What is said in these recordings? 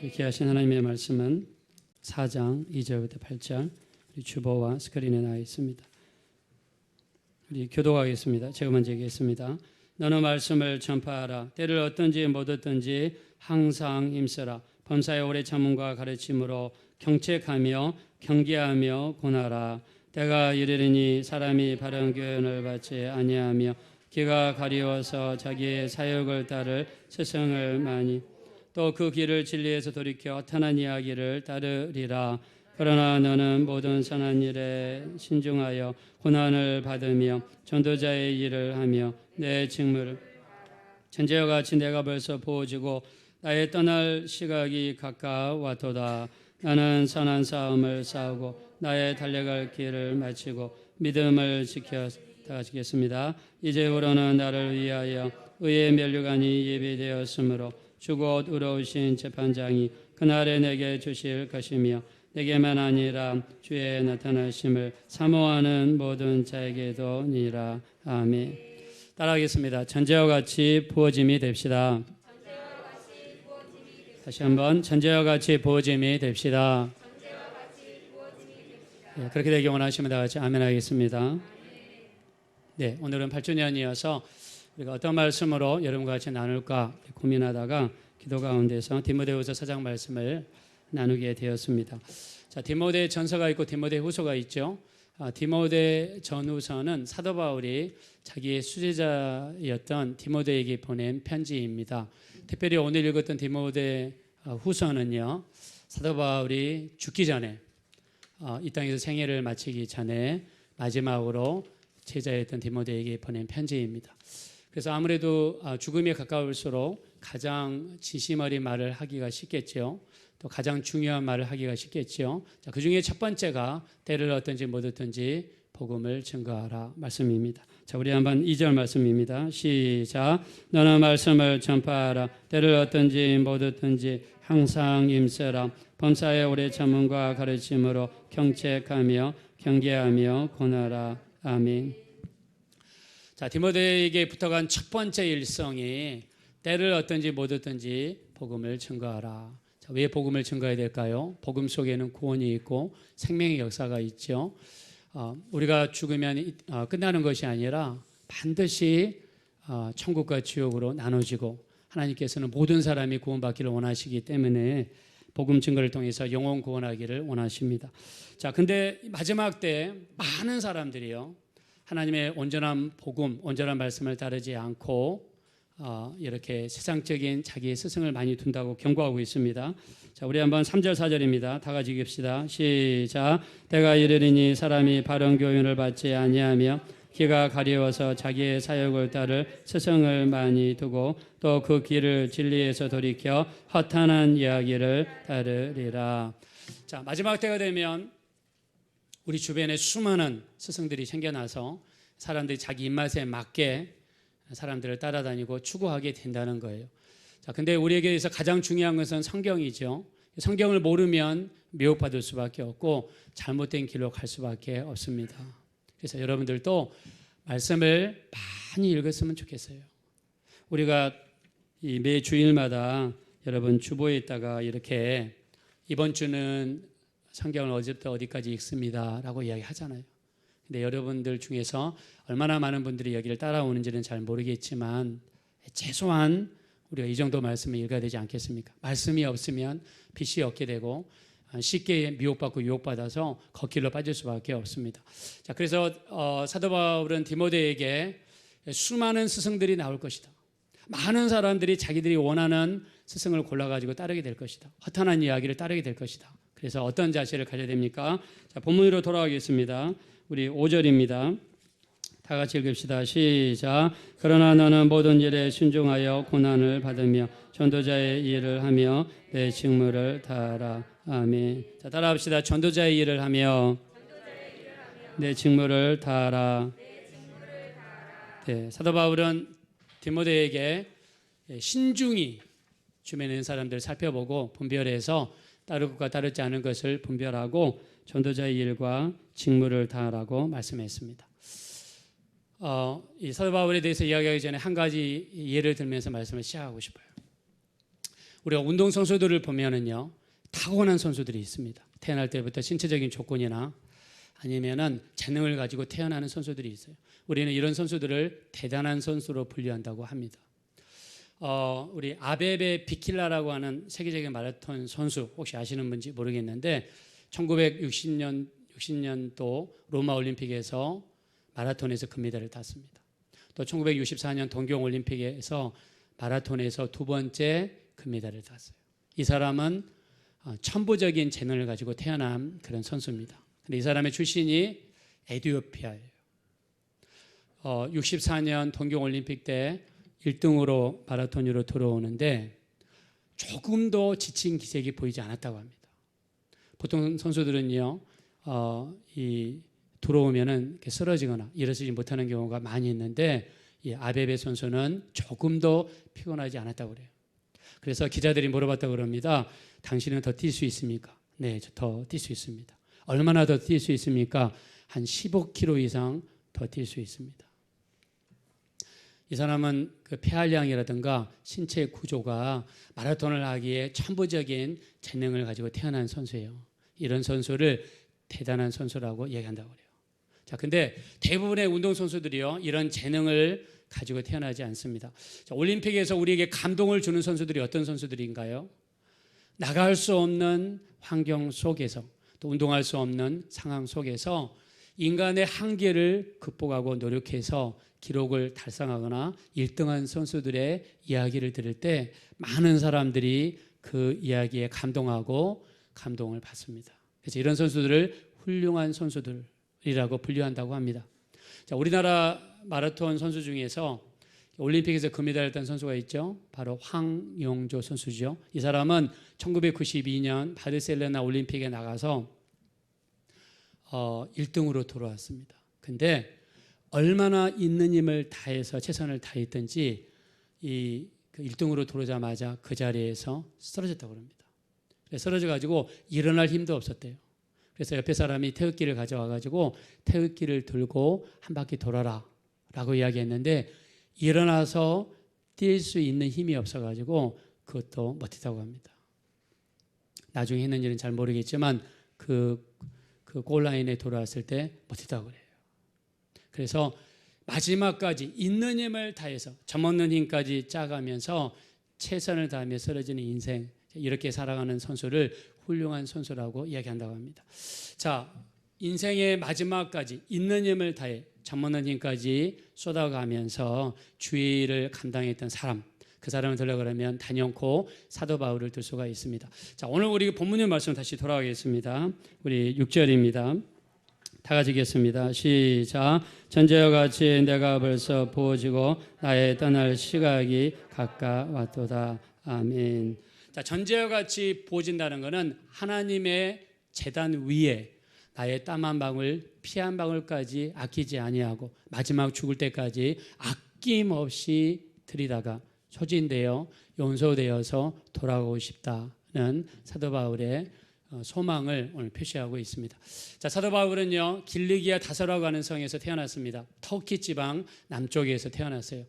귀하신 하나님의 말씀은 4장 2절부터 8절 우리 주보와 스크린에 나와 있습니다. 우리 교독하겠습니다. 제가 먼저 얘기했습니다. 너는 말씀을 전파하라. 때를 어떤지 못 어떤지 항상 힘쓰라. 범사의 오래 참음과 가르침으로 경책하며 경계하며 권하라. 때가 이르리니 사람이 바른 교훈을 받지 아니하며 귀가 가리워서 자기의 사역을 따를 스승을 많이 또 그 길을 진리에서 돌이켜 허탄한 이야기를 따르리라. 그러나 너는 모든 선한 일에 신중하여 고난을 받으며 전도자의 일을 하며 내 직무를 전제와 같이 내가 벌써 부어지고 나의 떠날 시각이 가까웠도다. 나는 선한 싸움을 싸우고 나의 달려갈 길을 마치고 믿음을 지켰습니다. 이제부로는 나를 위하여 의의 면류관이 예비되었으므로 주고 의로우신 재판장이 그날에 내게 주실 것이며 내게만 아니라 주의 나타나심을 사모하는 모든 자에게도니라. 아멘. 따라하겠습니다. 전제와 같이 부어짐이 됩시다. 다시 한번 전제와 같이 부어짐이 됩시다. 네, 그렇게 되기 원하시면 다 같이 아멘 하겠습니다. 네, 오늘은 8주년이어서 우리가 어떤 말씀으로 여러분과 같이 나눌까 고민하다가 기도 가운데서 디모데후서 4장 말씀을 나누게 되었습니다. 자, 디모데 전서가 있고 디모데 후서가 있죠. 디모데 전후서는 사도 바울이 자기의 수제자였던 디모데에게 보낸 편지입니다. 특별히 오늘 읽었던 디모데 후서는요, 사도 바울이 죽기 전에 이 땅에서 생애를 마치기 전에 마지막으로 제자였던 디모데에게 보낸 편지입니다. 그래서 아무래도 죽음에 가까울수록 가장 진심 어린 말을 하기가 쉽겠죠. 또 가장 중요한 말을 하기가 쉽겠죠. 자, 그 중에 첫 번째가 때를 어떤지 못 어떤지 복음을 증거하라 말씀입니다. 자, 우리 한번 2절 말씀입니다. 시작. 너는 말씀을 전파하라. 때를 어떤지 못 어떤지 항상 힘쓰라. 범사의 오래 참음과 가르침으로 경책하며 경계하며 권하라. 아멘. 자, 디모데에게 붙어간 첫 번째 일성이 때를 어떤지 못 어떤지 복음을 증거하라. 자, 왜 복음을 증거해야 될까요? 복음 속에는 구원이 있고 생명의 역사가 있죠. 우리가 죽으면 끝나는 것이 아니라 반드시 천국과 지옥으로 나눠지고 하나님께서는 모든 사람이 구원받기를 원하시기 때문에 복음 증거를 통해서 영혼 구원하기를 원하십니다. 자, 근데 마지막 때 많은 사람들이요, 하나님의 온전한 복음, 온전한 말씀을 따르지 않고 이렇게 세상적인 자기의 스승을 많이 둔다고 경고하고 있습니다. 자, 우리 한번 3절 4절입니다. 다 같이 읽읍시다. 시작. 때가 이르리니 사람이 바른 교훈을 받지 아니하며 귀가 가리워서 자기의 사역을 따를 스승을 많이 두고 또 그 길을 진리에서 돌이켜 허탄한 이야기를 따르리라. 자, 마지막 때가 되면 우리 주변에 수많은 스승들이 생겨나서 사람들이 자기 입맛에 맞게 사람들을 따라다니고 추구하게 된다는 거예요. 자, 근데 우리에게서 가장 중요한 것은 성경이죠. 성경을 모르면 미혹받을 수밖에 없고 잘못된 길로 갈 수밖에 없습니다. 그래서 여러분들도 말씀을 많이 읽었으면 좋겠어요. 우리가 매 주일마다 여러분 주보에 있다가 이렇게 이번 주는 성경을 어디부터 어디까지 읽습니다 라고 이야기하잖아요. 근데 여러분들 중에서 얼마나 많은 분들이 여기를 따라오는지는 잘 모르겠지만 최소한 우리가 이 정도 말씀을 읽어야 되지 않겠습니까? 말씀이 없으면 빛이 없게 되고 쉽게 미혹받고 유혹받아서 걷길로 빠질 수밖에 없습니다. 자, 그래서 사도 바울은 디모데에게 수많은 스승들이 나올 것이다. 많은 사람들이 자기들이 원하는 스승을 골라가지고 따르게 될 것이다. 허탄한 이야기를 따르게 될 것이다. 그래서 어떤 자세를 가져야 됩니까? 자, 본문으로 돌아가겠습니다. 우리 5절입니다. 다 같이 읽읍시다. 시작. 그러나 너는 모든 일에 순종하여 고난을 받으며 전도자의 일을 하며 내 직무를 다하라. 아멘. 자, 따라합시다. 전도자의 일을 하며 내 직무를 다하라. 네, 사도 바울은 디모데에게 신중히 주변에 있는 사람들을 살펴보고 분별해서 따를 것과 따르지 않은 것을 분별하고 전도자의 일과 직무를 다하라고 말씀했습니다. 이 사도 바울에 대해서 이야기하기 전에 한 가지 예를 들면서 말씀을 시작하고 싶어요. 우리가 운동선수들을 보면은요, 타고난 선수들이 있습니다. 태어날 때부터 신체적인 조건이나 아니면은 재능을 가지고 태어나는 선수들이 있어요. 우리는 이런 선수들을 대단한 선수로 분류한다고 합니다. 우리 아베베 비킬라라고 하는 세계적인 마라톤 선수, 혹시 아시는 분인지 모르겠는데 1960년도 로마 올림픽에서 마라톤에서 금메달을 땄습니다. 또 1964년 동경 올림픽에서 마라톤에서 두 번째 금메달을 땄어요. 이 사람은 천부적인 재능을 가지고 태어난 그런 선수입니다. 근데 이 사람의 출신이 에티오피아예요. 64년 동경 올림픽 때 1등으로 마라톤으로 들어오는데 조금도 지친 기색이 보이지 않았다고 합니다. 보통 선수들은요, 들어오면은 이렇게 쓰러지거나 일어서지 못하는 경우가 많이 있는데 이 아베베 선수는 조금도 피곤하지 않았다고 그래요. 그래서 기자들이 물어봤다고 그럽니다. 당신은 더 뛸 수 있습니까? 네, 더 뛸 수 있습니다. 얼마나 더 뛸 수 있습니까? 한 15km 이상 더 뛸 수 있습니다. 이 사람은 그 폐활량이라든가 신체 구조가 마라톤을 하기에 천부적인 재능을 가지고 태어난 선수예요. 이런 선수를 대단한 선수라고 얘기한다고 그래요. 자, 근데 대부분의 운동선수들이요, 이런 재능을 가지고 태어나지 않습니다. 자, 올림픽에서 우리에게 감동을 주는 선수들이 어떤 선수들인가요? 나갈 수 없는 환경 속에서, 또 운동할 수 없는 상황 속에서 인간의 한계를 극복하고 노력해서 기록을 달성하거나 1등한 선수들의 이야기를 들을 때 많은 사람들이 그 이야기에 감동하고 감동을 받습니다. 그래서 이런 선수들을 훌륭한 선수들이라고 분류한다고 합니다. 자, 우리나라 마라톤 선수 중에서 올림픽에서 금메달을 딴 선수가 있죠. 바로 황영조 선수죠. 이 사람은 1992년 바르셀로나 올림픽에 나가서 1등으로 돌아왔습니다. 근데 얼마나 있는 힘을 다해서 최선을 다했든지 그 1등으로 들어오자마자 그 자리에서 쓰러졌다고 합니다. 쓰러져 가지고 일어날 힘도 없었대요. 그래서 옆에 사람이 태극기를 가져와 가지고 태극기를 들고 한 바퀴 돌아라 라고 이야기했는데 일어나서 뛸 수 있는 힘이 없어 가지고 그것도 못했다고 합니다. 나중에 했는지는 잘 모르겠지만 그 골라인에 돌아왔을 때 못했다고 그래요. 그래서 마지막까지 있는 힘을 다해서 젖먹는 힘까지 짜가면서 최선을 다하며 쓰러지는 인생, 이렇게 살아가는 선수를 훌륭한 선수라고 이야기한다고 합니다. 자, 인생의 마지막까지 있는 힘을 다해 젖먹는 힘까지 쏟아가면서 주의를 감당했던 사람, 그 사람을 들려 그러면 단연코 사도 바울을 들 수가 있습니다. 자, 오늘 우리 본문의 말씀 다시 돌아가겠습니다. 우리 6절입니다. 다 같이 읽겠습니다. 시작. 전제와 같이 내가 벌써 부어지고 나의 떠날 시각이 가까웠도다. 아멘. 자, 전제와 같이 부어진다는 것은 하나님의 제단 위에 나의 땀 한 방울, 피 한 방울까지 아끼지 아니하고 마지막 죽을 때까지 아낌없이 들이다가 소진되어 용서되어서 돌아오고 싶다는 사도 바울의 소망을 오늘 표시하고 있습니다. 자, 사도 바울은요, 길리기아 다소라고 하는 성에서 태어났습니다. 터키 지방 남쪽에서 태어났어요.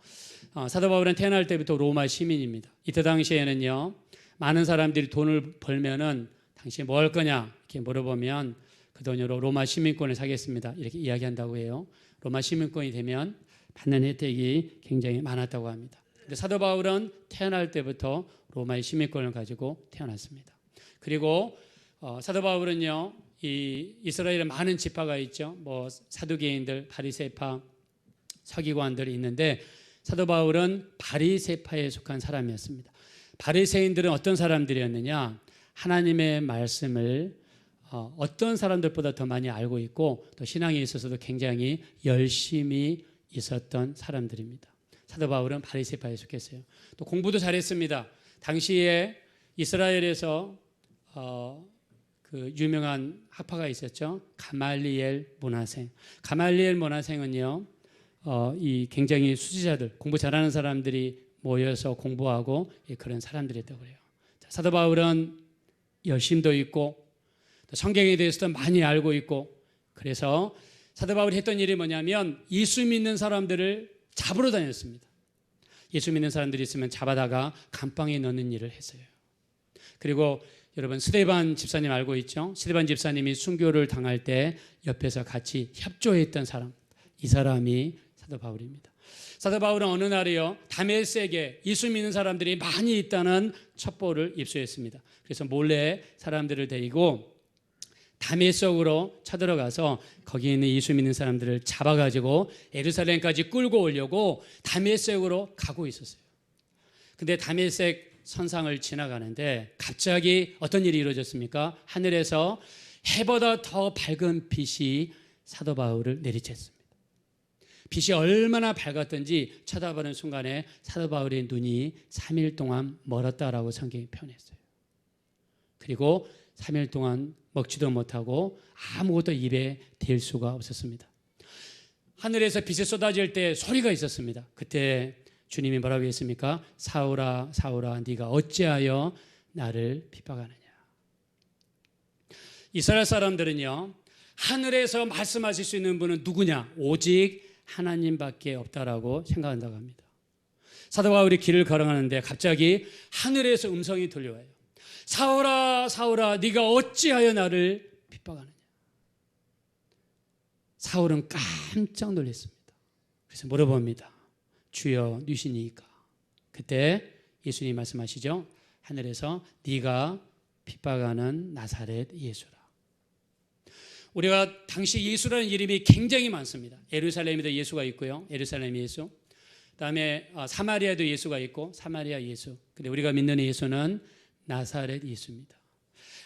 사도 바울은 태어날 때부터 로마 시민입니다. 이때 당시에는요, 많은 사람들이 돈을 벌면은 당신 뭐 할 거냐 이렇게 물어보면 그 돈으로 로마 시민권을 사겠습니다 이렇게 이야기한다고 해요. 로마 시민권이 되면 받는 혜택이 굉장히 많았다고 합니다. 근데 사도 바울은 태어날 때부터 로마의 시민권을 가지고 태어났습니다. 그리고 사도 바울은요, 이 이스라엘에 많은 지파가 있죠. 뭐 사두개인들, 바리새파, 서기관들이 있는데 사도 바울은 바리새파에 속한 사람이었습니다. 바리새인들은 어떤 사람들이었느냐? 하나님의 말씀을 어떤 사람들보다 더 많이 알고 있고 또 신앙에 있어서도 굉장히 열심히 있었던 사람들입니다. 사도 바울은 바리새파에 속했어요. 또 공부도 잘했습니다. 당시에 이스라엘에서 그 유명한 학파가 있었죠. 가말리엘 문화생. 가말리엘 문화생은요, 이 굉장히 수지자들, 공부 잘하는 사람들이 모여서 공부하고 그런 사람들이었다고 그래요. 사도 바울은 열심도 있고 또 성경에 대해서도 많이 알고 있고, 그래서 사도 바울이 했던 일이 뭐냐면 예수 믿는 사람들을 잡으러 다녔습니다. 예수 믿는 사람들이 있으면 잡아다가 감방에 넣는 일을 했어요. 그리고 여러분 스데반 집사님 알고 있죠? 스데반 집사님이 순교를 당할 때 옆에서 같이 협조했던 사람, 이 사람이 사도 바울입니다. 사도 바울은 어느 날이요, 다메섹에 예수 믿는 사람들이 많이 있다는 첩보를 입수했습니다. 그래서 몰래 사람들을 데리고 다메섹으로 쳐들어가서 거기 있는 예수 믿는 사람들을 잡아가지고 예루살렘까지 끌고 오려고 다메섹으로 가고 있었어요. 근데 다메섹 선상을 지나가는데 갑자기 어떤 일이 이루어졌습니까? 하늘에서 해보다 더 밝은 빛이 사도 바울을 내리쳤습니다. 빛이 얼마나 밝았던지 쳐다보는 순간에 사도 바울의 눈이 3일 동안 멀었다라고 성경이 표현했어요. 그리고 3일 동안 먹지도 못하고 아무것도 입에 댈 수가 없었습니다. 하늘에서 빛이 쏟아질 때 소리가 있었습니다. 그때 주님이 뭐라고 했습니까? 사울아 사울아 네가 어찌하여 나를 핍박하느냐. 이스라엘 사람들은요, 하늘에서 말씀하실 수 있는 분은 누구냐? 오직 하나님밖에 없다라고 생각한다고 합니다. 사도 바울이 길을 걸어가는데 갑자기 하늘에서 음성이 들려와요. 사울아 사울아 네가 어찌하여 나를 핍박하느냐. 사울은 깜짝 놀랐습니다. 그래서 물어봅니다. 주여 누시니까? 그때 예수님이 말씀하시죠. 하늘에서 네가 핍박하는 나사렛 예수라. 우리가 당시 예수라는 이름이 굉장히 많습니다. 예루살렘에도 예수가 있고요. 예루살렘 예수. 그다음에 사마리아에도 예수가 있고 사마리아 예수. 근데 우리가 믿는 예수는 나사렛 예수입니다.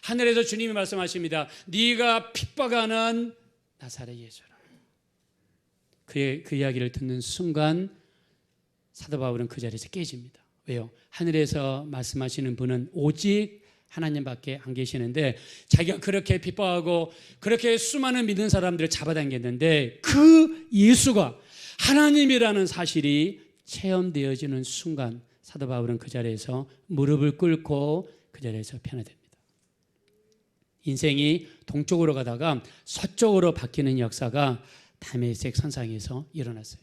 하늘에서 주님이 말씀하십니다. 네가 핍박하는 나사렛 예수라. 그 이야기를 듣는 순간 사도 바울은 그 자리에서 깨집니다. 왜요? 하늘에서 말씀하시는 분은 오직 하나님밖에 안 계시는데 자기가 그렇게 핍박하고 그렇게 수많은 믿는 사람들을 잡아당겼는데 그 예수가 하나님이라는 사실이 체험되어지는 순간 사도 바울은 그 자리에서 무릎을 꿇고 그 자리에서 편화됩니다. 인생이 동쪽으로 가다가 서쪽으로 바뀌는 역사가 다메섹 선상에서 일어났어요.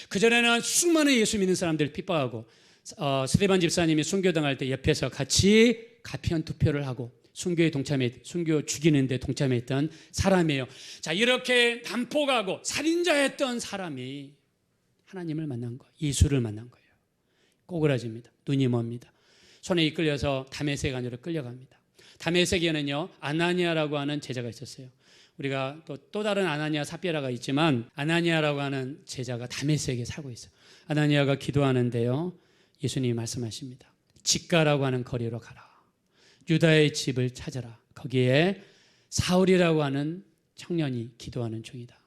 그전에는 수많은 예수 믿는 사람들을 핍박하고 스데반 집사님이 순교당할 때 옆에서 같이 가편 투표를 하고 순교 죽이는데 동참했던 사람이에요. 자, 이렇게 난폭하고 살인자였던 사람이 하나님을 만난 거예요. 예수를 만난 거예요. 꼬그라집니다. 눈이 멉니다. 손에 이끌려서 다메섹 안으로 끌려갑니다. 다메섹에는요 아나니아라고 하는 제자가 있었어요. 우리가 또 다른 아나니아 삽비라가 있지만 아나니아라고 하는 제자가 다메섹에 살고 있어요. 아나니아가 기도하는데요, 예수님이 말씀하십니다. 직가라고 하는 거리로 가라. 유다의 집을 찾아라. 거기에 사울이라고 하는 청년이 기도하는 중이다.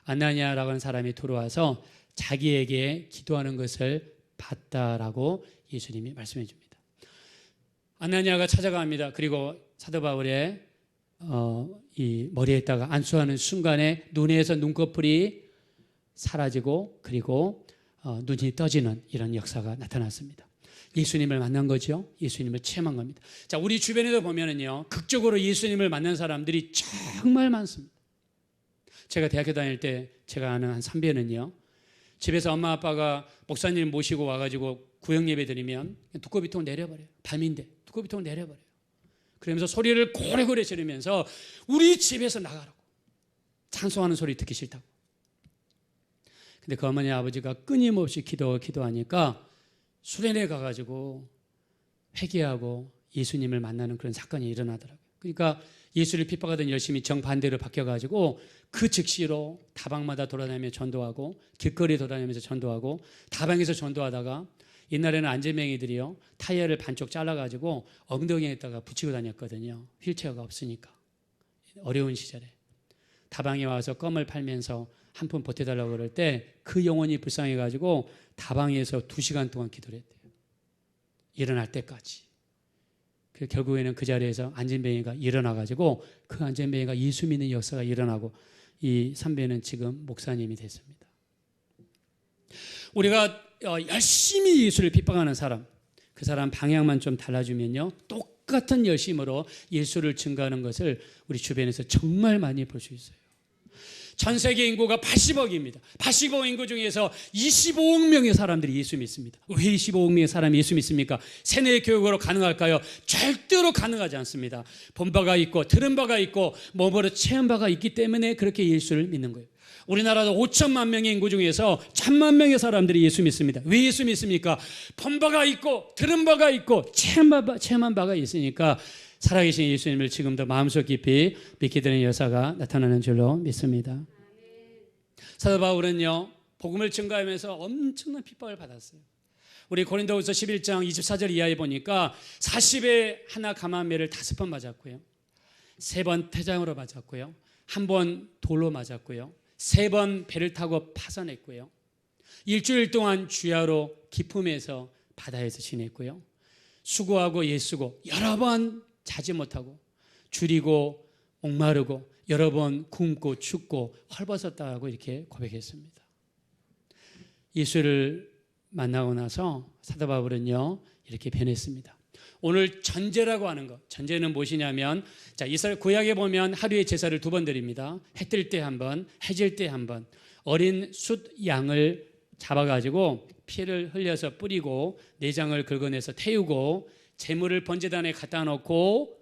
아나니아라고 하는 사람이 들어와서 자기에게 기도하는 것을 봤다라고 예수님이 말씀해 줍니다. 아나니아가 찾아갑니다. 그리고 사도 바울의 이 머리에다가 안수하는 순간에 눈에서 눈꺼풀이 사라지고 그리고 눈이 떠지는 이런 역사가 나타났습니다. 예수님을 만난 거죠. 예수님을 체험한 겁니다. 자, 우리 주변에도 보면은요, 극적으로 예수님을 만난 사람들이 정말 많습니다. 제가 대학교 다닐 때 제가 아는 한 선배는요, 집에서 엄마 아빠가 목사님 모시고 와가지고 구역 예배 드리면 두꺼비통 내려버려요. 밤인데 두꺼비통 내려버려요. 그러면서 소리를 고래고래 지르면서 우리 집에서 나가라고, 찬송하는 소리 듣기 싫다고. 근데 그 어머니 아버지가 끊임없이 기도하니까 수련회 가가지고 회개하고 예수님을 만나는 그런 사건이 일어나더라고요. 그러니까 예수를 핍박하던 열심히 정반대로 바뀌어가지고 그 즉시로 다방마다 돌아다니며 전도하고 길거리 돌아다니면서 전도하고 다방에서 전도하다가 옛날에는 안전뱅이들이요 타이어를 반쪽 잘라가지고 엉덩이에다가 붙이고 다녔거든요. 휠체어가 없으니까. 어려운 시절에 다방에 와서 껌을 팔면서 한 푼 보태달라고 그럴 때 그 영혼이 불쌍해가지고 다방에서 2시간 동안 기도를 했대요. 일어날 때까지. 결국에는 그 자리에서 안전뱅이가 일어나가지고 그 안전뱅이가 예수 믿는 역사가 일어나고 이 선배는 지금 목사님이 됐습니다. 우리가 열심히 예수를 핍박하는 사람, 그 사람 방향만 좀 달라주면요 똑같은 열심으로 예수를 증거하는 것을 우리 주변에서 정말 많이 볼 수 있어요. 전 세계 인구가 80억입니다. 80억 인구 중에서 25억 명의 사람들이 예수 믿습니다. 왜 25억 명의 사람이 예수 믿습니까? 세뇌 교육으로 가능할까요? 절대로 가능하지 않습니다. 본 바가 있고 들은 바가 있고 몸으로 체험 바가 있기 때문에 그렇게 예수를 믿는 거예요. 우리나라도 5천만 명의 인구 중에서 1,000만 명의 사람들이 예수 믿습니다. 왜 예수 믿습니까? 본 바가 있고 들은 바가 있고 체험한 바가 있으니까 살아계신 예수님을 지금도 마음속 깊이 믿게 되는 여사가 나타나는 줄로 믿습니다. 사도 바울은요, 복음을 증거하면서 엄청난 핍박을 받았어요. 우리 고린도후서 11장 24절 이하에 보니까 40에 하나 감한매를 5번 맞았고요, 3번 태장으로 맞았고요, 1번 돌로 맞았고요, 3번 배를 타고 파선했고요, 일주일 동안 주야로 기품에서 바다에서 지냈고요, 수고하고 예수고 여러 번 자지 못하고 줄이고 목마르고 여러 번 굶고 춥고 헐벗었다고 이렇게 고백했습니다. 예수를 만나고 나서 사도 바울은요 이렇게 변했습니다. 오늘 전제라고 하는 것, 전제는 무엇이냐면, 자, 이스라엘 구약에 보면 하루에 제사를 2번 드립니다. 해 뜰 때 한 번, 해질 때 한 번. 어린 숫 양을 잡아가지고 피를 흘려서 뿌리고 내장을 긁어내서 태우고 재물을 번제단에 갖다 놓고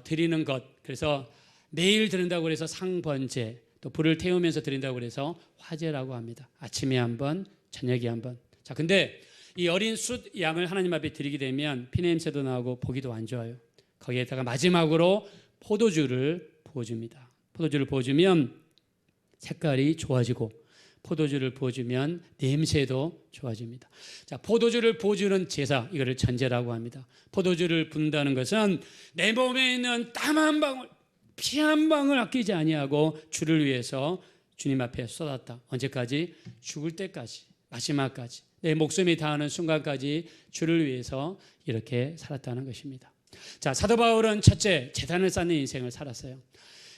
드리는 것. 그래서 매일 드린다고 해서 상번제, 또 불을 태우면서 드린다고 해서 화제라고 합니다. 아침에 한 번, 저녁에 한 번. 자, 근데 이 어린 숫 양을 하나님 앞에 드리게 되면 피냄새도 나고 보기도 안 좋아요. 거기에다가 마지막으로 포도주를 부어줍니다. 포도주를 부어주면 색깔이 좋아지고 포도주를 부어주면 냄새도 좋아집니다. 자, 포도주를 부어주는 제사, 이거를 전제라고 합니다. 포도주를 붓는다는 것은 내 몸에 있는 땀 한 방울, 피 한 방울 아끼지 아니하고 주를 위해서 주님 앞에 쏟았다. 언제까지? 죽을 때까지, 마지막까지, 내 목숨이 다하는 순간까지 주를 위해서 이렇게 살았다는 것입니다. 자, 사도 바울은 첫째, 제단을 쌓는 인생을 살았어요.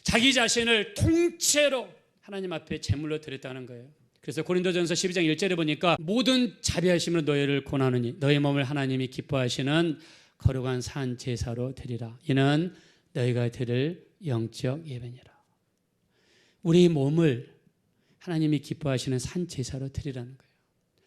자기 자신을 통째로 하나님 앞에 제물로 드렸다는 거예요. 그래서 고린도전서 12장 1절에 보니까 모든 자비하심으로 너희를 권하느니 너희 몸을 하나님이 기뻐하시는 거룩한 산 제사로 드리라. 이는 너희가 드릴 영적 예배니라. 우리 몸을 하나님이 기뻐하시는 산 제사로 드리라는 거예요.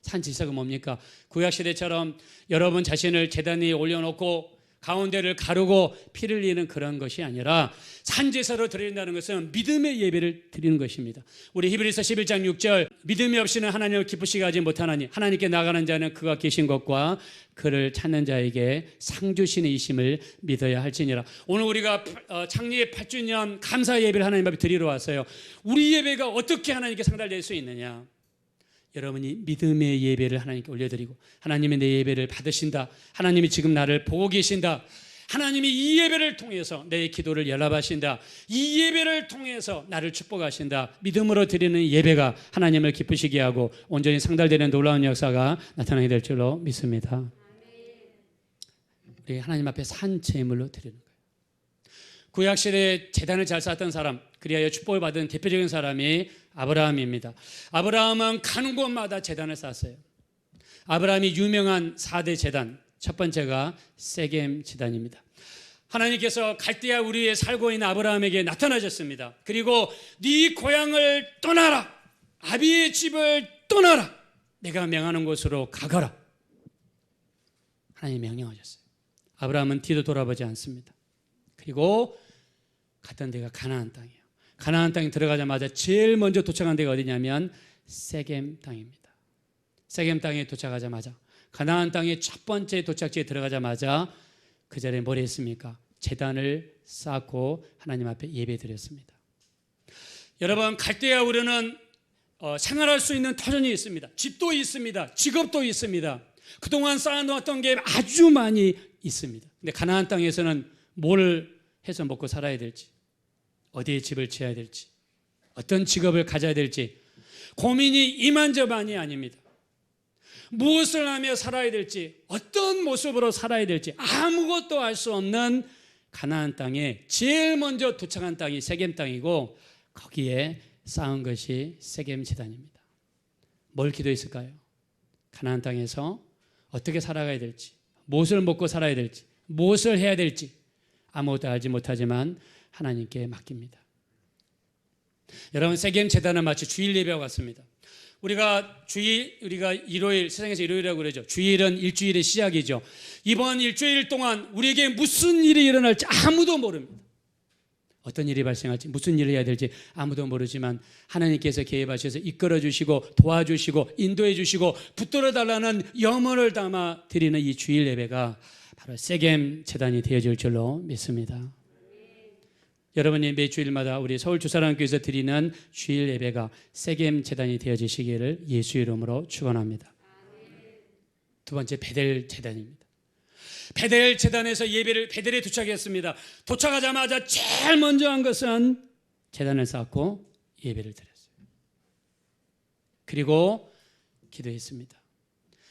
산 제사가 뭡니까? 구약시대처럼 여러분 자신을 제단 위에 올려놓고 가운데를 가르고 피를 흘리는 그런 것이 아니라 산 제사로 드린다는 것은 믿음의 예배를 드리는 것입니다. 우리 히브리서 11장 6절, 믿음이 없이는 하나님을 기쁘시게 하지 못하나니 하나님께 나가는 자는 그가 계신 것과 그를 찾는 자에게 상 주시는 이심을 믿어야 할지니라. 오늘 우리가 창립 8주년 감사 예배를 하나님 앞에 드리러 왔어요. 우리 예배가 어떻게 하나님께 상달될 수 있느냐? 여러분이 믿음의 예배를 하나님께 올려드리고 하나님이 내 예배를 받으신다, 하나님이 지금 나를 보고 계신다, 하나님이 이 예배를 통해서 내 기도를 연락하신다, 이 예배를 통해서 나를 축복하신다, 믿음으로 드리는 예배가 하나님을 기쁘시게 하고 온전히 상달되는 놀라운 역사가 나타나게 될 줄로 믿습니다. 우리 하나님 앞에 산 제물로 드리는 거예요. 구약시대에 제단을 잘 쌓았던 사람, 그리하여 축복을 받은 대표적인 사람이 아브라함입니다. 아브라함은 가는 곳마다 제단을 쌓았어요. 아브라함이 유명한 4대 제단, 첫 번째가 세겜 제단입니다. 하나님께서 갈대아 우리에 살고 있는 아브라함에게 나타나셨습니다. 그리고 네 고향을 떠나라, 아비의 집을 떠나라, 내가 명하는 곳으로 가거라. 하나님이 명령하셨어요. 아브라함은 뒤도 돌아보지 않습니다. 그리고 갔던 데가 가나안 땅이에요. 가나안 땅에 들어가자마자 제일 먼저 도착한 데가 어디냐면 세겜 땅입니다. 세겜 땅에 도착하자마자, 가나안 땅의 첫 번째 도착지에 들어가자마자 그 자리에 뭘 했습니까? 제단을 쌓고 하나님 앞에 예배드렸습니다. 여러분, 갈대아 우르는 생활할 수 있는 터전이 있습니다. 집도 있습니다. 직업도 있습니다. 그동안 쌓아놓았던 게 아주 많이 있습니다. 근데 가나안 땅에서는 뭘 해서 먹고 살아야 될지, 어디에 집을 지어야 될지, 어떤 직업을 가져야 될지 고민이 이만저만이 아닙니다. 무엇을 하며 살아야 될지, 어떤 모습으로 살아야 될지 아무것도 알 수 없는 가나안 땅에 제일 먼저 도착한 땅이 세겜 땅이고, 거기에 쌓은 것이 세겜 제단입니다. 뭘 기도했을까요? 가나안 땅에서 어떻게 살아가야 될지, 무엇을 먹고 살아야 될지, 무엇을 해야 될지 아무것도 알지 못하지만 하나님께 맡깁니다. 여러분, 세겜 제단은 마치 주일 예배와 같습니다. 우리가 일요일, 세상에서 일요일이라고 그러죠. 주일은 일주일의 시작이죠. 이번 일주일 동안 우리에게 무슨 일이 일어날지 아무도 모릅니다. 어떤 일이 발생할지, 무슨 일을 해야 될지 아무도 모르지만 하나님께서 개입하셔서 이끌어 주시고 도와주시고 인도해 주시고 붙들어 달라는 염원을 담아 드리는 이 주일 예배가 바로 세겜 제단이 되어질 줄로 믿습니다. 여러분이 매주일마다 우리 서울 주사랑교회에서 드리는 주일 예배가 세겜 제단이 되어지시기를 예수 이름으로 축원합니다. 두 번째, 베델 제단입니다. 베델 제단에서 베델에 도착했습니다. 도착하자마자 제일 먼저 한 것은 제단을 쌓고 예배를 드렸어요. 그리고 기도했습니다.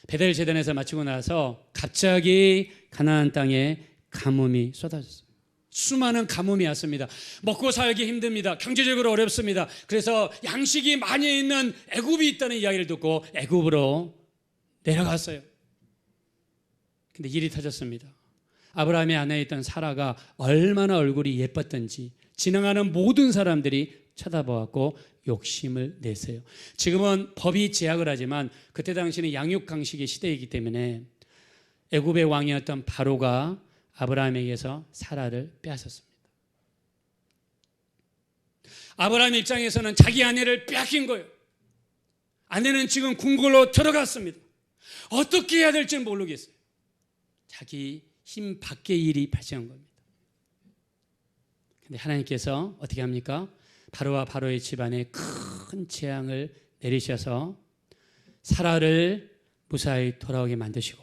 베델 제단에서 마치고 나서 갑자기 가나안 땅에 가뭄이 쏟아졌어요. 수많은 가뭄이 왔습니다. 먹고 살기 힘듭니다. 경제적으로 어렵습니다. 그래서 양식이 많이 있는 애굽이 있다는 이야기를 듣고 애굽으로 내려갔어요. 근데 일이 터졌습니다. 아브라함의 아내에 있던 사라가 얼마나 얼굴이 예뻤던지 지나가는 모든 사람들이 쳐다보았고 욕심을 내세요. 지금은 법이 제약을 하지만 그때 당시는 양육강식의 시대이기 때문에 애굽의 왕이었던 바로가 아브라함에게서 사라를 빼앗았습니다. 아브라함 입장에서는 자기 아내를 빼앗긴 거예요. 아내는 지금 궁궐로 들어갔습니다. 어떻게 해야 될지 모르겠어요. 자기 힘 밖의 일이 발생한 겁니다. 그런데 하나님께서 어떻게 합니까? 바로와 바로의 집안에 큰 재앙을 내리셔서 사라를 무사히 돌아오게 만드시고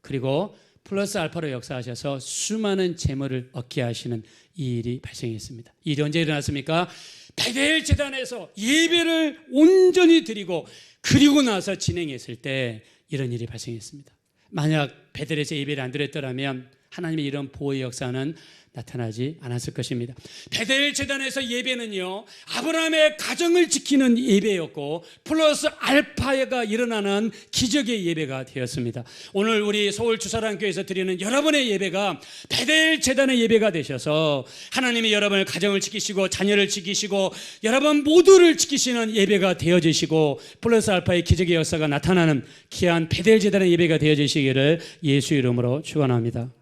그리고 플러스 알파로 역사하셔서 수많은 재물을 얻게 하시는 이 일이 발생했습니다. 이 일이 언제 일어났습니까? 베델 제단에서 예배를 온전히 드리고 그리고 나서 진행했을 때 이런 일이 발생했습니다. 만약 베델에서 예배를 안 드렸더라면 하나님의 이런 보호의 역사는 나타나지 않았을 것입니다. 베델 제단에서 예배는요, 아브라함의 가정을 지키는 예배였고 플러스 알파가 일어나는 기적의 예배가 되었습니다. 오늘 우리 서울 주사랑교회에서 드리는 여러분의 예배가 베델 제단의 예배가 되셔서 하나님이 여러분의 가정을 지키시고 자녀를 지키시고 여러분 모두를 지키시는 예배가 되어지시고 플러스 알파의 기적의 역사가 나타나는 귀한 베델 제단의 예배가 되어지시기를 예수 이름으로 축원합니다.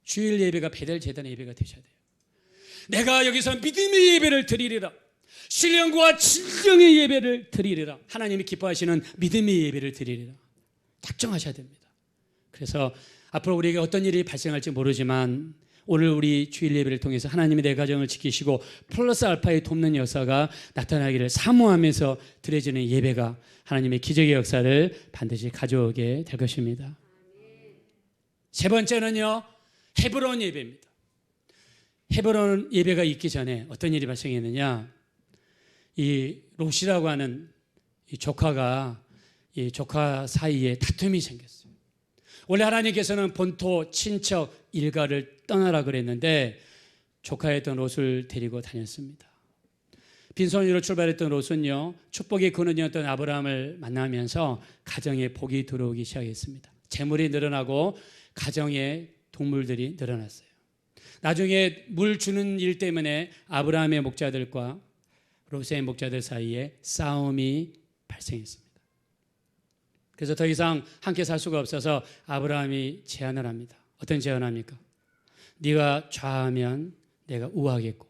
주일 예배가 베델 제단의 예배가 되셔야 돼요. 내가 여기서 믿음의 예배를 드리리라, 신령과 진정의 예배를 드리리라, 하나님이 기뻐하시는 믿음의 예배를 드리리라 작정하셔야 됩니다. 그래서 앞으로 우리에게 어떤 일이 발생할지 모르지만 오늘 우리 주일 예배를 통해서 하나님이 내 가정을 지키시고 플러스 알파의 돕는 역사가 나타나기를 사모하면서 드려지는 예배가 하나님의 기적의 역사를 반드시 가져오게 될 것입니다. 세 번째는요, 헤브론 예배입니다. 헤브론 예배가 있기 전에 어떤 일이 발생했느냐, 이 롯이라고 하는 이 조카가 이 조카 사이에 다툼이 생겼어요. 원래 하나님께서는 본토, 친척, 일가를 떠나라 그랬는데 조카였던 롯을 데리고 다녔습니다. 빈손으로 출발했던 롯은요, 축복의 근원이었던 아브라함을 만나면서 가정에 복이 들어오기 시작했습니다. 재물이 늘어나고 가정에 동물들이 늘어났어요. 나중에 물 주는 일 때문에 아브라함의 목자들과 롯의 목자들 사이에 싸움이 발생했습니다. 그래서 더 이상 함께 살 수가 없어서 아브라함이 제안을 합니다. 어떤 제안을 합니까? 네가 좌하면 내가 우하겠고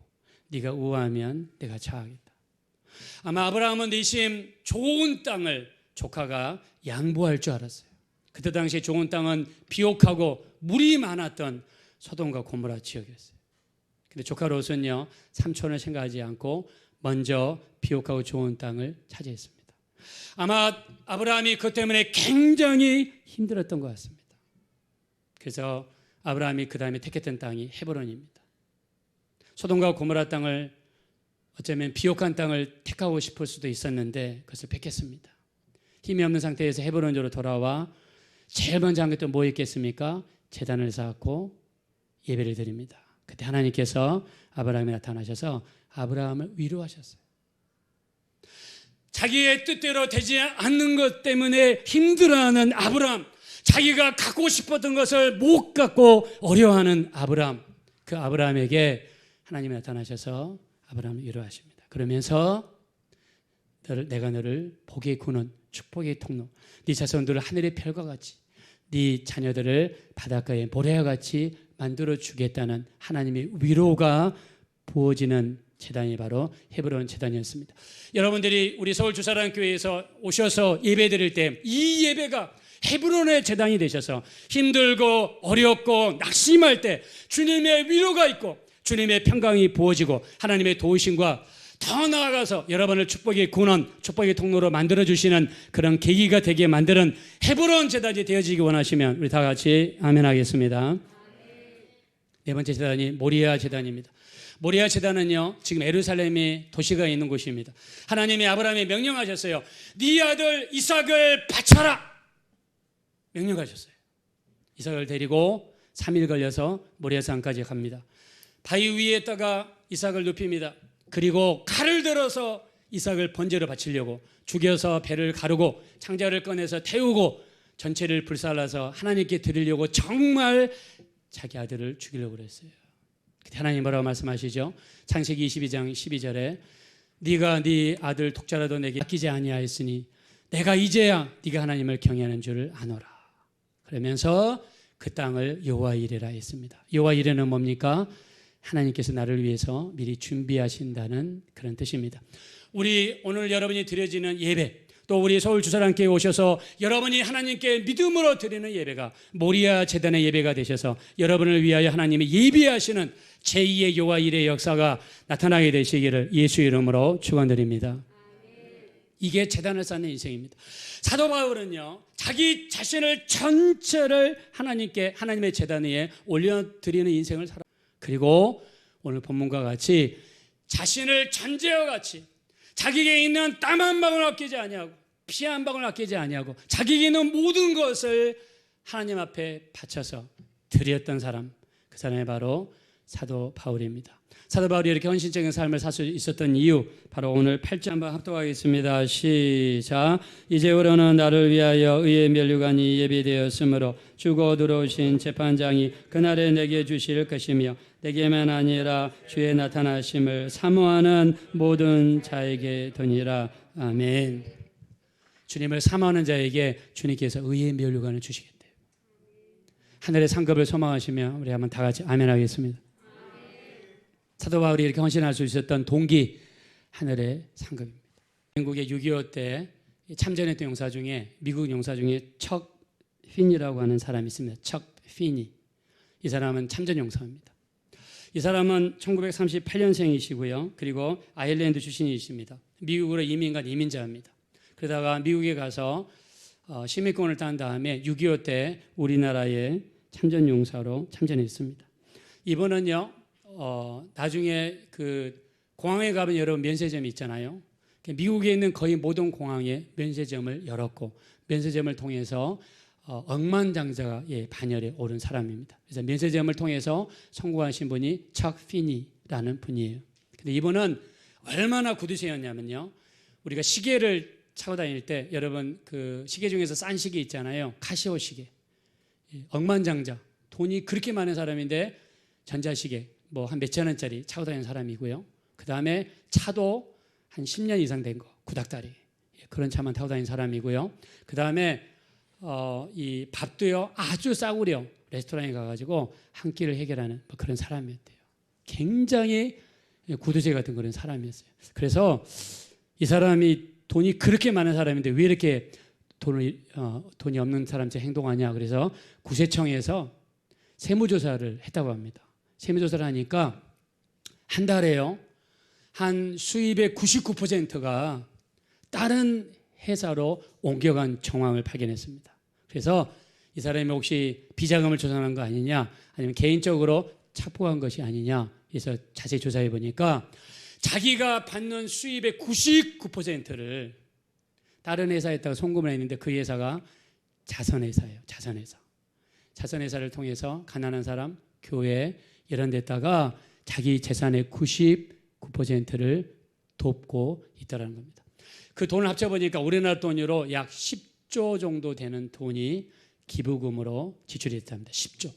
네가 우하면 내가 좌하겠다. 아마 아브라함은 내심 좋은 땅을 조카가 양보할 줄 알았어요. 그때 당시에 좋은 땅은 비옥하고 물이 많았던 소돔과 고모라 지역이었어요. 근데 조카 롯은요, 삼촌을 생각하지 않고 먼저 비옥하고 좋은 땅을 차지했습니다. 아마 아브라함이 그것 때문에 굉장히 힘들었던 것 같습니다. 그래서 아브라함이 그 다음에 택했던 땅이 헤브론입니다. 소돔과 고모라 땅을 어쩌면 비옥한 땅을 택하고 싶을 수도 있었는데 그것을 택했습니다. 힘이 없는 상태에서 헤브론으로 돌아와 제일 먼저 한 게 또 뭐 있겠습니까? 제단을 쌓고 예배를 드립니다. 그때 하나님께서 아브라함에 나타나셔서 아브라함을 위로하셨어요. 자기의 뜻대로 되지 않는 것 때문에 힘들어하는 아브라함, 자기가 갖고 싶었던 것을 못 갖고 어려워하는 아브라함, 그 아브라함에게 하나님이 나타나셔서 아브라함을 위로하십니다. 그러면서 내가 너를 복의 근원, 축복의 통로, 네 자손들을 하늘의 별과 같이, 네 자녀들을 바닷가의 모래와 같이 만들어 주겠다는 하나님의 위로가 부어지는 제단이 바로 헤브론 제단이었습니다. 여러분들이 우리 서울 주사랑교회에서 오셔서 예배 드릴 때 이 예배가 헤브론의 제단이 되셔서 힘들고 어렵고 낙심할 때 주님의 위로가 있고 주님의 평강이 부어지고 하나님의 도우심과 더 나아가서 여러분을 축복의 근원, 축복의 통로로 만들어주시는 그런 계기가 되게 만드는 헤브론 제단이 되어지기 원하시면 우리 다 같이 아멘 하겠습니다. 네 번째 제단이 모리아 제단입니다. 모리아 제단은요, 지금 예루살렘이 도시가 있는 곳입니다. 하나님이 아브라함에 명령하셨어요. 네 아들 이삭을 바쳐라 명령하셨어요. 이삭을 데리고 3일 걸려서 모리아 산까지 갑니다. 바위 위에다가 이삭을 눕힙니다. 그리고 칼을 들어서 이삭을 번제로 바치려고 죽여서 배를 가르고 창자를 꺼내서 태우고 전체를 불살라서 하나님께 드리려고 정말 자기 아들을 죽이려고 그랬어요. 그때 하나님 뭐라고 말씀하시죠? 창세기 22장 12절에 네가 네 아들 독자라도 내게 아끼지 아니하였으니 내가 이제야 네가 하나님을 경외하는 줄을 아노라. 그러면서 그 땅을 여호와 이레라 했습니다. 여호와 이레는 뭡니까? 하나님께서 나를 위해서 미리 준비하신다는 그런 뜻입니다. 우리 오늘 여러분이 드려지는 예배, 또 우리 서울 주사랑교회에 오셔서 여러분이 하나님께 믿음으로 드리는 예배가 모리아 제단의 예배가 되셔서 여러분을 위하여 하나님이 예비하시는 제2의 여호와 이레의 역사가 나타나게 되시기를 예수의 이름으로 축원드립니다. 이게 제단을 쌓는 인생입니다. 사도 바울은요, 자기 자신을 전체를 하나님께, 하나님의 제단 위에 올려드리는 인생을 살아. 그리고 오늘 본문과 같이 자신을 전제와 같이 자기에게 있는 땀 한 방울 아끼지 아니하고 피 한 방울 아끼지 아니하고 자기에게 있는 모든 것을 하나님 앞에 바쳐서 드렸던 사람, 그 사람이 바로 사도 바울입니다. 사도 바울이 이렇게 헌신적인 삶을 살 수 있었던 이유, 바로 오늘 8절 한번 합독하겠습니다. 시작. 이제부로는 나를 위하여 의의 면류관이 예비되었으므로 주고 들어오신 재판장이 그날에 내게 주실 것이며 내게만 아니라 주의 나타나심을 사모하는 모든 자에게 되니라. 아멘. 주님을 사모하는 자에게 주님께서 의의 면류관을 주시겠대요. 하늘의 상급을 소망하시며 우리 한번 다 같이 아멘 하겠습니다. 사도 바울이 이렇게 헌신할 수 있었던 동기, 하늘의 상급입니다. 영국의 6.25 때 참전했던 용사 중에, 미국 용사 중에 척 핀이라고 하는 사람이 있습니다. 척 핀이. 이 사람은 참전 용사입니다. 이 사람은 1938년생이시고요. 그리고 아일랜드 출신이십니다. 미국으로 이민 간 이민자입니다. 그러다가 미국에 가서 시민권을 딴 다음에 6.25 때 우리나라의 참전 용사로 참전했습니다. 이번은요, 나중에 그 공항에 가면 여러분 면세점이 있잖아요. 미국에 있는 거의 모든 공항에 면세점을 열었고 면세점을 통해서 억만장자의 반열에 오른 사람입니다. 그래서 면세점을 통해서 성공하신 분이 척 피니라는 분이에요. 근데 이분은 얼마나 구두쇠였냐면요, 우리가 시계를 차고 다닐 때 여러분 그 시계 중에서 싼 시계 있잖아요. 카시오 시계. 억만장자, 돈이 그렇게 많은 사람인데 전자시계 뭐 한 몇천 원짜리 차고 다니는 사람이고요. 그 다음에 차도 한 10년 이상 된 거, 구닥다리, 그런 차만 타고 다니는 사람이고요. 그 다음에 이 밥도요 아주 싸구려 레스토랑에 가가지고 한 끼를 해결하는 뭐 그런 사람이었대요. 굉장히 구두쇠 같은 그런 사람이었어요. 그래서 이 사람이 돈이 그렇게 많은 사람인데 왜 이렇게 돈이 없는 사람처럼 행동하냐. 그래서 구세청에서 세무조사를 했다고 합니다. 세무조사를 하니까 한 달에요, 한 수입의 99%가 다른 회사로 옮겨간 정황을 발견했습니다. 그래서 이 사람이 혹시 비자금을 조성한 거 아니냐, 아니면 개인적으로 착복한 것이 아니냐 해서 자세히 조사해 보니까 자기가 받는 수입의 99%를 다른 회사에다가 송금을 했는데 그 회사가 자선회사예요. 자선회사. 자선회사를 통해서 가난한 사람, 교회 이런 데다가 자기 재산의 99%를 돕고 있다는 겁니다. 그 돈을 합쳐보니까 우리나라 돈으로 약 10조 정도 되는 돈이 기부금으로 지출이 됐답니다. 10조.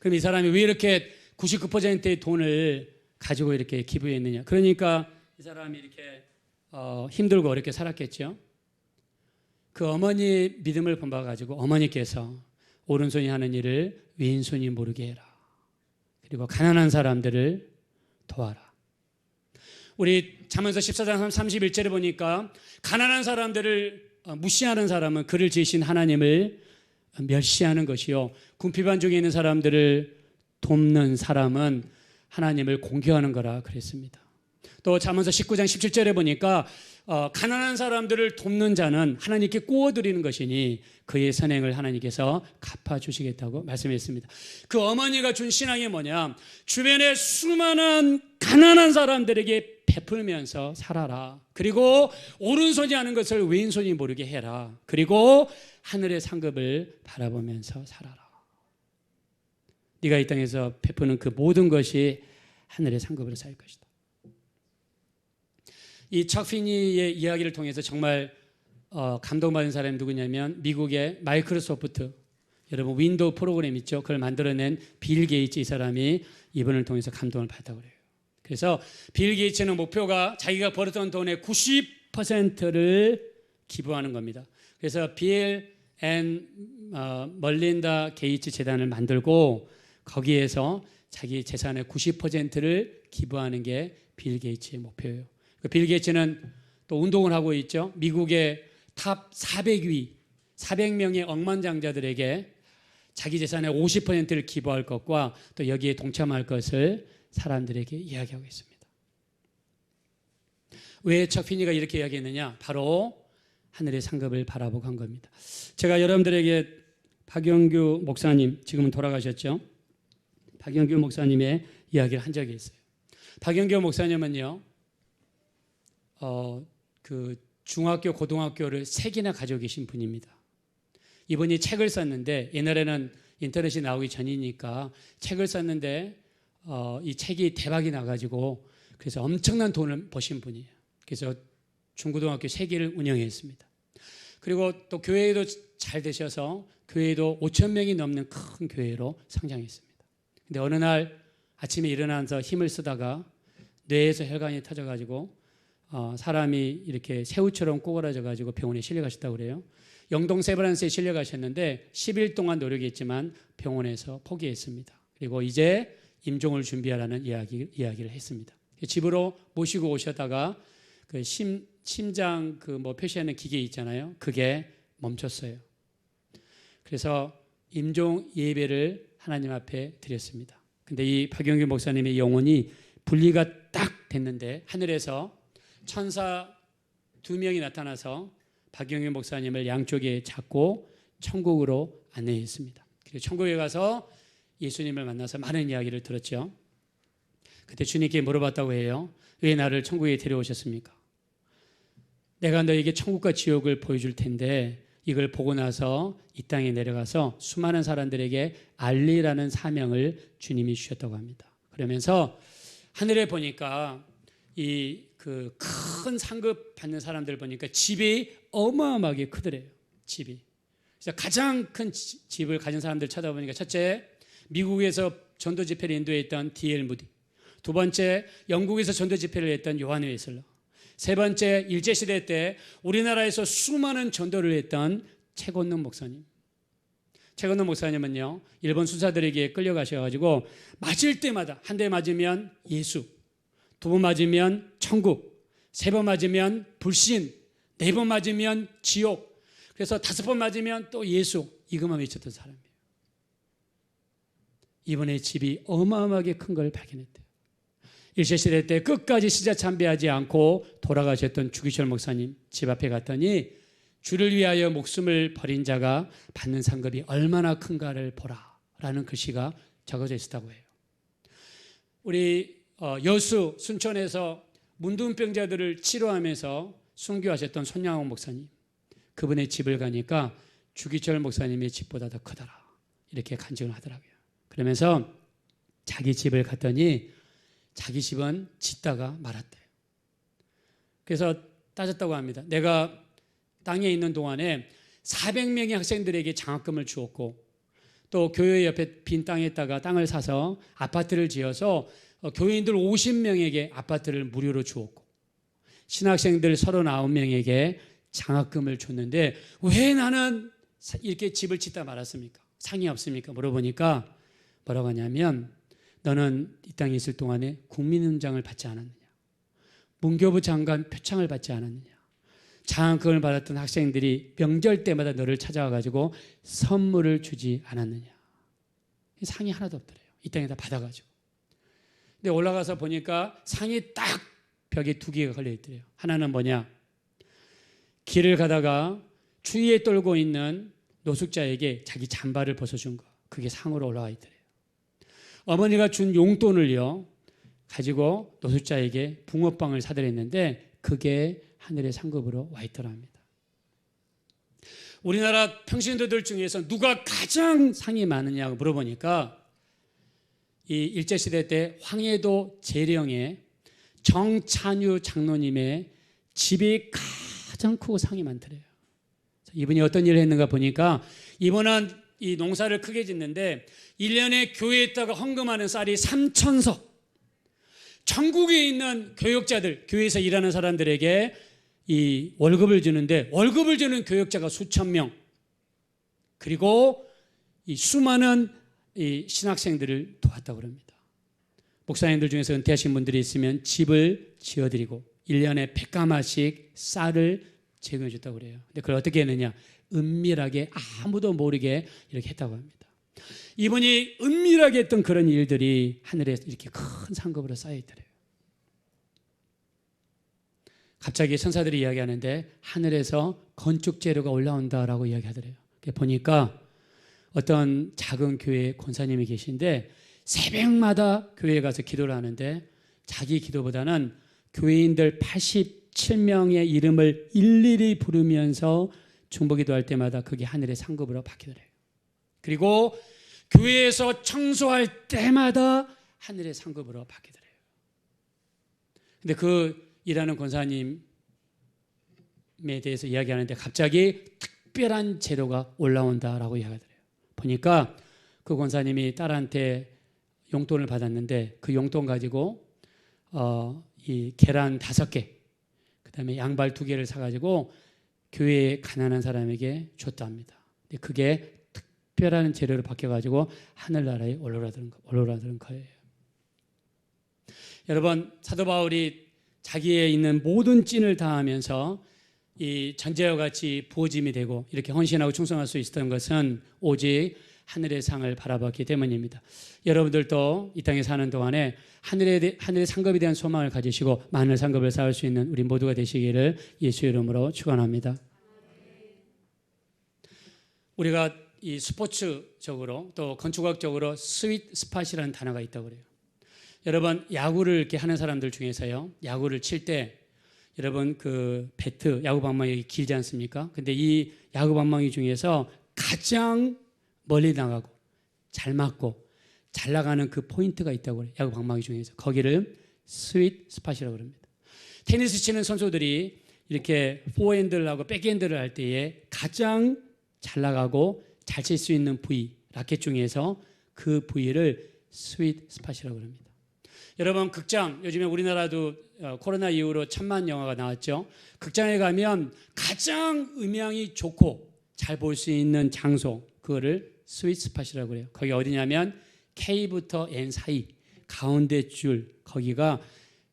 그럼 이 사람이 왜 이렇게 99%의 돈을 가지고 이렇게 기부했느냐. 그러니까 이 사람이 이렇게 힘들고 어렵게 살았겠죠. 그 어머니의 믿음을 본받아가지고 어머니께서 오른손이 하는 일을 왼손이 모르게 해라. 그리고 가난한 사람들을 도와라. 우리 잠언서 14장 31절에 보니까 가난한 사람들을 무시하는 사람은 그를 지으신 하나님을 멸시하는 것이요, 궁핍한 중에 있는 사람들을 돕는 사람은 하나님을 공경하는 거라 그랬습니다. 또 잠언서 19장 17절에 보니까 가난한 사람들을 돕는 자는 하나님께 구워드리는 것이니 그의 선행을 하나님께서 갚아주시겠다고 말씀했습니다. 그 어머니가 준 신앙이 뭐냐? 주변에 수많은 가난한 사람들에게 베풀면서 살아라. 그리고 오른손이 하는 것을 왼손이 모르게 해라. 그리고 하늘의 상급을 바라보면서 살아라. 네가 이 땅에서 베푸는 그 모든 것이 하늘의 상급으로 쌓일 것이다. 이 척 피니의 이야기를 통해서 정말 감동받은 사람이 누구냐면 미국의 마이크로소프트, 여러분 윈도우 프로그램 있죠? 그걸 만들어낸 빌 게이츠, 이 사람이 이분을 통해서 감동을 받았다고 그래요. 그래서 빌 게이츠는 목표가 자기가 벌었던 돈의 90%를 기부하는 겁니다. 그래서 빌 앤 멀린다 게이츠 재단을 만들고 거기에서 자기 재산의 90%를 기부하는 게 빌 게이츠의 목표예요. 빌 게이츠는 또 운동을 하고 있죠. 미국의 탑 400위, 400명의 억만장자들에게 자기 재산의 50%를 기부할 것과 또 여기에 동참할 것을 사람들에게 이야기하고 있습니다. 왜 척 피니가 이렇게 이야기했느냐? 바로 하늘의 상급을 바라보고 한 겁니다. 제가 여러분들에게 박영규 목사님, 지금은 돌아가셨죠? 박영규 목사님의 이야기를 한 적이 있어요. 박영규 목사님은요, 그 중학교, 고등학교를 3개나 가지고 계신 분입니다. 이분이 책을 썼는데, 옛날에는 인터넷이 나오기 전이니까 책을 썼는데 이 책이 대박이 나가지고 그래서 엄청난 돈을 버신 분이에요. 그래서 중고등학교 3개를 운영했습니다. 그리고 또 교회에도 잘 되셔서 교회도 5천 명이 넘는 큰 교회로 성장했습니다. 근데 어느 날 아침에 일어나서 힘을 쓰다가 뇌에서 혈관이 터져가지고 사람이 이렇게 새우처럼 꼬그라져가지고 병원에 실려가셨다고 그래요. 영동 세브란스에 실려가셨는데 10일 동안 노력했지만 병원에서 포기했습니다. 그리고 이제 임종을 준비하라는 이야기를 했습니다. 집으로 모시고 오셨다가 그 심장 그 뭐 표시하는 기계 있잖아요. 그게 멈췄어요. 그래서 임종 예배를 하나님 앞에 드렸습니다. 근데 이 박영규 목사님의 영혼이 분리가 딱 됐는데 하늘에서 천사 2명이 나타나서 박영규 목사님을 양쪽에 잡고 천국으로 안내했습니다. 그리고 천국에 가서 예수님을 만나서 많은 이야기를 들었죠. 그때 주님께 물어봤다고 해요. 왜 나를 천국에 데려오셨습니까? 내가 너에게 천국과 지옥을 보여줄 텐데 이걸 보고 나서 이 땅에 내려가서 수많은 사람들에게 알리라는 사명을 주님이 주셨다고 합니다. 그러면서 하늘에 보니까 이 그 큰 상급 받는 사람들 보니까 집이 어마어마하게 크더래요. 집이. 그래서 가장 큰 집을 가진 사람들 찾아보니까 첫째, 미국에서 전도 집회를 인도했던 D.L. 무디. 두 번째, 영국에서 전도 집회를 했던 요한 웨슬러. 세 번째, 일제시대 때 우리나라에서 수많은 전도를 했던 최건능 목사님. 최건능 목사님은요, 일본 수사들에게 끌려가셔가지고 맞을 때마다 한 대 맞으면 예수, 2번 맞으면 천국, 3번 맞으면 불신, 4번 맞으면 지옥, 그래서 5번 맞으면 또 예수, 이것만 외쳤던 사람이에요. 이번에 집이 어마어마하게 큰 걸 발견했대요. 일제시대 때 끝까지 시자 참배하지 않고 돌아가셨던 주기철 목사님 집 앞에 갔더니 주를 위하여 목숨을 버린 자가 받는 상급이 얼마나 큰가를 보라 라는 글씨가 적어져 있었다고 해요. 우리 여수 순천에서 문둥병자들을 치료하면서 순교하셨던 손양원 목사님, 그분의 집을 가니까 주기철 목사님의 집보다 더 크더라 이렇게 간증을 하더라고요. 그러면서 자기 집을 갔더니 자기 집은 짓다가 말았대요. 그래서 따졌다고 합니다. 내가 땅에 있는 동안에 400명의 학생들에게 장학금을 주었고 또 교회 옆에 빈 땅에다가 땅을 사서 아파트를 지어서 교인들 50명에게 아파트를 무료로 주었고 신학생들 39명에게 장학금을 줬는데 왜 나는 이렇게 집을 짓다 말았습니까? 상이 없습니까? 물어보니까 뭐라고 하냐면 너는 이 땅에 있을 동안에 국민훈장을 받지 않았느냐? 문교부 장관 표창을 받지 않았느냐? 장학금을 받았던 학생들이 명절 때마다 너를 찾아와 가지고 선물을 주지 않았느냐? 상이 하나도 없더래요. 이 땅에다 받아가지고. 근데 올라가서 보니까 상이 딱 벽에 2개가 걸려 있더래요. 하나는 뭐냐? 길을 가다가 추위에 떨고 있는 노숙자에게 자기 잠바를 벗어준 거. 그게 상으로 올라와 있더래요. 어머니가 준 용돈을요 가지고 노숙자에게 붕어빵을 사드렸는데 그게 하늘의 상급으로 와 있더라 합니다. 우리나라 평신도들 중에서 누가 가장 상이 많으냐고 물어보니까 이 일제시대 때 황해도 재령의 정찬유 장로님의 집이 가장 크고 상이 많더래요. 이분이 어떤 일을 했는가 보니까 이분은 이 농사를 크게 짓는데 1년에 교회에다가 헌금하는 쌀이 3,000석. 전국에 있는 교역자들, 교회에서 일하는 사람들에게 이 월급을 주는데 월급을 주는 교역자가 수천 명. 그리고 이 수많은 이 신학생들을 도왔다고 합니다. 목사님들 중에서 은퇴하신 분들이 있으면 집을 지어드리고 1년에 100가마씩 쌀을 제공해 줬다고 그래요. 근데 그걸 어떻게 했느냐? 은밀하게 아무도 모르게 이렇게 했다고 합니다. 이분이 은밀하게 했던 그런 일들이 하늘에 이렇게 큰 상급으로 쌓여있더래요. 갑자기 천사들이 이야기하는데 하늘에서 건축 재료가 올라온다라고 이야기하더래요. 보니까 어떤 작은 교회 권사님이 계신데 새벽마다 교회에 가서 기도를 하는데 자기 기도보다는 교회인들 87명의 이름을 일일이 부르면서 중보기도할 때마다 그게 하늘의 상급으로 바뀌더래요. 그리고 교회에서 청소할 때마다 하늘의 상급으로 바뀌더래요. 근데 그 일하는 권사님에 대해서 이야기하는데 갑자기 특별한 재료가 올라온다라고 이야기하더래요. 보니까 그 권사님이 딸한테 용돈을 받았는데 그 용돈 가지고 이 계란 5개, 그다음에 양발 2개를 사가지고 교회에 가난한 사람에게 줬답니다. 근데 그게 특별한 재료로 바뀌어가지고 하늘나라에 올라오라는 거예요. 여러분, 사도 바울이 자기에 있는 모든 찐을 다하면서 이 전제와 같이 부어짐이 되고 이렇게 헌신하고 충성할 수 있었던 것은 오직 하늘의 상을 바라봤기 때문입니다. 여러분들도 이 땅에 사는 동안에 하늘의 상급에 대한 소망을 가지시고 많은 상급을 쌓을 수 있는 우리 모두가 되시기를 예수 이름으로 축원합니다. 우리가 이 스포츠적으로 또 건축학적으로 스윗 스팟이라는 단어가 있다고 그래요. 여러분 야구를 이렇게 하는 사람들 중에서요, 야구를 칠 때 여러분 그 배트 야구 방망이 길지 않습니까? 근데 이 야구 방망이 중에서 가장 멀리 나가고 잘 맞고 잘 나가는 그 포인트가 있다고 그래요. 야구 방망이 중에서 거기를 스윗 스팟이라고 합니다. 테니스 치는 선수들이 이렇게 포핸드를 하고 백핸드를 할 때에 가장 잘 나가고 잘 칠 수 있는 부위, 라켓 중에서 그 부위를 스윗 스팟이라고 합니다. 여러분 극장, 요즘에 우리나라도 코로나 이후로 천만 영화가 나왔죠. 극장에 가면 가장 음향이 좋고 잘 볼 수 있는 장소, 그거를 스윗 스팟이라고 그래요. 거기 어디냐면 K부터 N 사이 가운데 줄, 거기가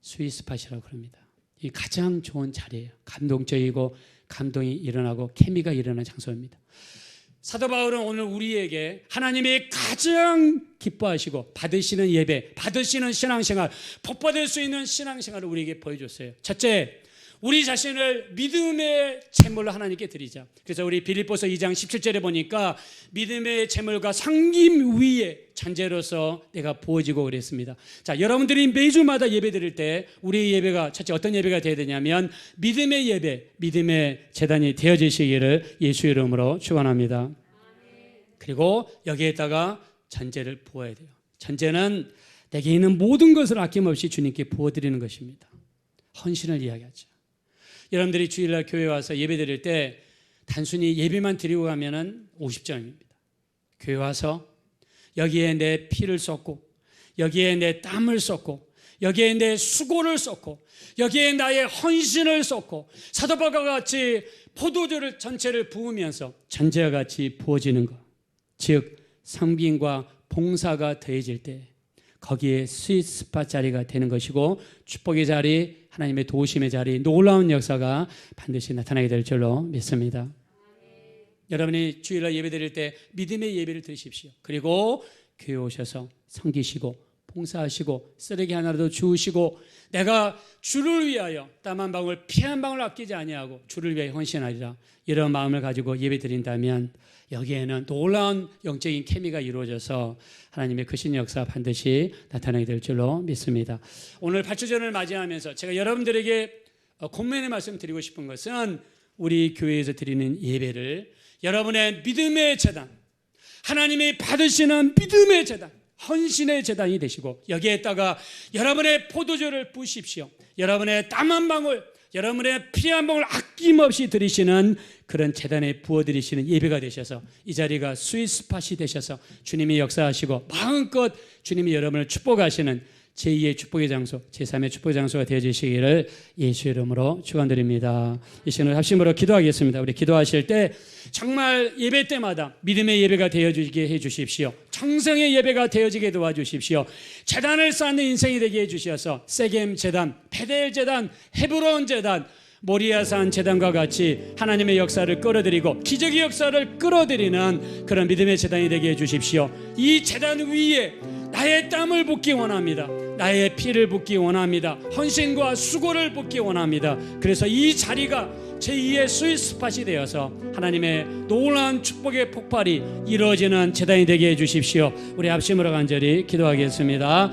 스윗 스팟이라고 합니다. 이 가장 좋은 자리예요. 감동적이고 감동이 일어나고 케미가 일어나는 장소입니다. 사도 바울은 오늘 우리에게 하나님이 가장 기뻐하시고 받으시는 예배, 받으시는 신앙생활, 복받을 수 있는 신앙생활을 우리에게 보여줬어요. 첫째, 우리 자신을 믿음의 제물로 하나님께 드리자. 그래서 우리 빌립보서 2장 17절에 보니까 믿음의 제물과 상김 위에 잔재로서 내가 부어지고 그랬습니다. 자, 여러분들이 매주마다 예배 드릴 때 우리 예배가 첫째 어떤 예배가 되어야 되냐면 믿음의 예배, 믿음의 제단이 되어지시기를 예수 이름으로 축원합니다. 그리고 여기에다가 잔재를 부어야 돼요. 잔재는 내게 있는 모든 것을 아낌없이 주님께 부어드리는 것입니다. 헌신을 이야기하죠. 여러분들이 주일날 교회 와서 예배 드릴 때 단순히 예배만 드리고 가면은 50점입니다. 교회 와서 여기에 내 피를 쏟고 여기에 내 땀을 쏟고 여기에 내 수고를 쏟고 여기에 나의 헌신을 쏟고 사도 바울과 같이 포도주를 전체를 부으면서 전제와 같이 부어지는 것, 즉 섬김과 봉사가 더해질 때 거기에 스윗스팟 자리가 되는 것이고 축복의 자리, 하나님의 도우심의 자리, 놀라운 역사가 반드시 나타나게 될 줄로 믿습니다. 여러분이 주일날 예배 드릴 때 믿음의 예배를 드리십시오. 그리고 교회 오셔서 섬기시고 봉사하시고 쓰레기 하나라도 주우시고 내가 주를 위하여 땀 한 방울 피 한 방울 아끼지 아니하고 주를 위하여 헌신하리라, 이런 마음을 가지고 예배 드린다면 여기에는 놀라운 영적인 케미가 이루어져서 하나님의 크신 역사 반드시 나타나게 될 줄로 믿습니다. 오늘 발주전을 맞이하면서 제가 여러분들에게 권면의 말씀 드리고 싶은 것은 우리 교회에서 드리는 예배를 여러분의 믿음의 제단, 하나님이 받으시는 믿음의 제단, 헌신의 제단이 되시고 여기에다가 여러분의 포도주를 부으십시오. 여러분의 땀 한 방울, 여러분의 피 한 방울 아낌없이 드리시는 그런 제단에 부어드리시는 예배가 되셔서 이 자리가 스윗스팟이 되셔서 주님이 역사하시고 마음껏 주님이 여러분을 축복하시는 제2의 축복의 장소, 제3의 축복의 장소가 되어주시기를 예수 이름으로 축원드립니다. 이 시간을 합심으로 기도하겠습니다. 우리 기도하실 때 정말 예배 때마다 믿음의 예배가 되어지게 해주십시오. 청성의 예배가 되어지게 도와주십시오. 제단을 쌓는 인생이 되게 해주셔서 세겜 제단, 베델 제단, 헤브론 제단, 모리아산 제단과 같이 하나님의 역사를 끌어들이고 기적의 역사를 끌어들이는 그런 믿음의 제단이 되게 해주십시오. 이 제단 위에 나의 땀을 붓기 원합니다. 나의 피를 붓기 원합니다. 헌신과 수고를 붓기 원합니다. 그래서 이 자리가 제2의 스윗스팟이 되어서 하나님의 놀라운 축복의 폭발이 이루어지는 제단이 되게 해주십시오. 우리 합심으로 간절히 기도하겠습니다.